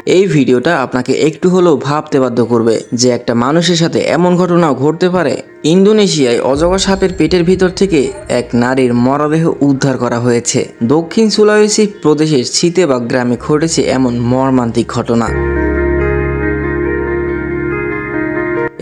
এই ভিডিওটা আপনাকে একটু হলেও ভাবতে বাধ্য করবে যে একটা মানুষের সাথে এমন ঘটনাও ঘটতে পারে। ইন্দোনেশিয়ায় অজগর সাপের পেটের ভিতর থেকে এক নারীর মরদেহ উদ্ধার করা হয়েছে। দক্ষিণ সুলাওয়েসি প্রদেশের সিতেবাগ গ্রামে ঘটেছে এমন মর্মান্তিক ঘটনা।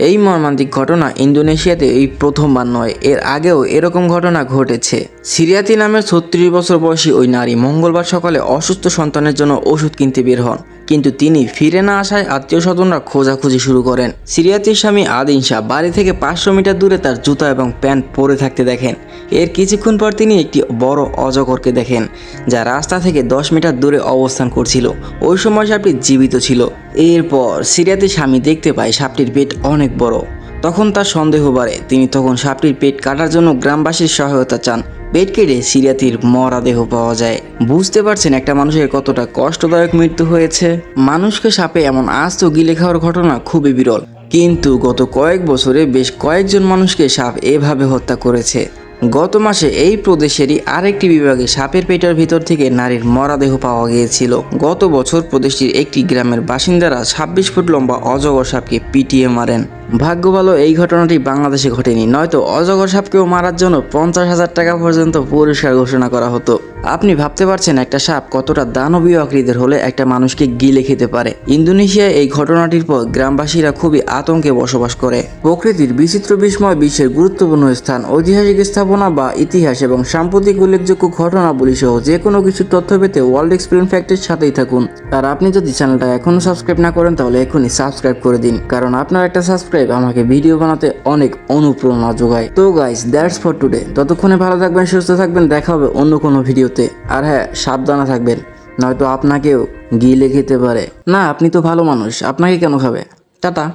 এই মর্মান্তিক ঘটনা ইন্দোনেশিয়াতে এই প্রথমবার নয়, এর আগেও এরকম ঘটনা ঘটেছে। সিরিয়াতি নামের 36 বছর বয়সী ওই নারী মঙ্গলবার সকালে অসুস্থ সন্তানের জন্য ওষুধ কিনতে বের হন, কিন্তু তিনি ফিরে না আসায় আত্মীয় স্বজনরা খোঁজাখুঁজি শুরু করেন। সিরিয়াতির স্বামী আদিন শাহ বাড়ি থেকে 500 মিটার দূরে তার জুতা এবং প্যান্ট পরে থাকতে দেখেন। এর কিছুক্ষণ পর তিনি একটি বড় অজগরকে দেখেন, যা রাস্তা থেকে 10 মিটার দূরে অবস্থান করছিল। ওই সময় সাপটি জীবিত ছিল। এরপর সিরিয়াতির স্বামী দেখতে পায় সাপটির পেট অনেক বড়। তখন তার সন্দেহ বাড়ে। তিনি তখন সাপটির পেট কাটার জন্য গ্রামবাসীর সহায়তা চান। পেট কেটে সিরিয়াতির মরদেহ পাওয়া যায়। বুঝতে পারছেন একটা মানুষের কতটা কষ্টদায়ক মৃত্যু হয়েছে। মানুষকে সাপে এমন আস্ত গিলে খাওয়ার ঘটনা খুবই বিরল, কিন্তু গত কয়েক বছরে বেশ কয়েকজন মানুষকে সাপ এভাবে হত্যা করেছে। গত মাসে এই প্রদেশেরই আরেকটি বিভাগে সাপের পেটের ভিতর থেকে নারীর মরদেহ পাওয়া গিয়েছিল। গত বছর প্রদেশটির একটি গ্রামের বাসিন্দারা 26 ফুট লম্বা অজগর সাপকে পিটিয়ে মারেন। ভাগ্য ভালো এই ঘটনাটি বাংলাদেশে ঘটেনি, নয়তো অজগর সাপকেও মারার জন্য 50,000 টাকা পর্যন্ত পুরস্কার ঘোষণা করা হতো। আপনি ভাবতে পারছেন একটা সাপ কতটা দানবীয় আকৃতির হলে একটা মানুষকে গিলে খেতে পারে। ইন্দোনেশিয়ায় এই ঘটনাটির পর গ্রামবাসীরা খুবই আতঙ্কে বসবাস করে। প্রকৃতির বিচিত্র বিস্ময় বিশ্বের গুরুত্বপূর্ণ স্থান, ঐতিহাসিক স্থাপনা বা ইতিহাস এবং সাম্প্রতিক উল্লেখযোগ্য ঘটনাবলী সহ যে কোনো কিছু তথ্য পেতে ওয়ার্ল্ড এক্সপ্লেইন ফ্যাক্টের সাথেই থাকুন। আর আপনি যদি চ্যানেলটা এখনো সাবস্ক্রাইব না করেন তাহলে এখনই সাবস্ক্রাইব করে দিন, কারণ আপনার একটা সাবস্ক্রাইব আমাকে ভিডিও বানাতে অনেক অনুপ্রেরণা যোগায়। তো গাইস, দ্যাটস ফর টুডে। ততক্ষণে ভালো থাকবেন, সুস্থ থাকবেন, দেখা হবে অন্য কোনো ভিডিওতে। আর হ্যাঁ, সাবধানে থাকবেন, নয়তো আপনাকেও গিলে খেতে পারে। না, আপনি তো ভালো মানুষ, আপনাকে কেন খাবে? টাটা।